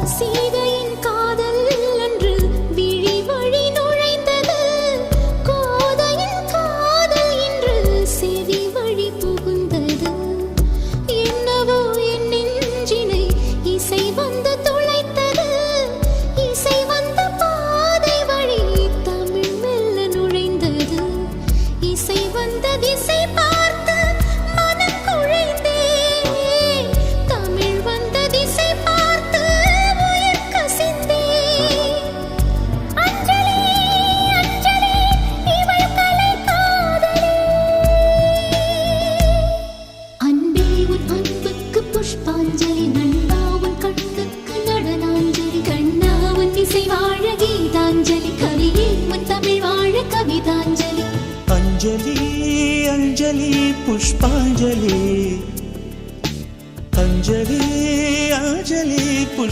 சீதையின் காதல் அன்று விழி வழி நுழைந்தது. கோதையின் காதல் இன்று செவி வழி புகுந்தது. என்னவோ என் நெஞ்சினை இசை வந்து துளைத்தது. இசை வந்த பாதை வழி தமிழ் மெல்ல நுழைந்தது. இசை வந்த திசை பார்த்து மனம் குழைந்தேன். தமிழ் வந்த திசை பார்த்து உயிர் கசிந்தேன். அஞ்சலி அஞ்சலி இவள் கலை காதலி. அன்பே உன் அன்புக்கு புஷ்பாஞ்சலி. நண்பா உன் கண்ணுக்கு நடனாஞ்சலி. கண்ணா உன் இசை வாழ கீதாஞ்சலி. கவியே உன் தமிழ் வாழ கவிதாஞ்சலி. अंजलि अंजलि पुष्पांजलि अंजलि अंजलि पुष्प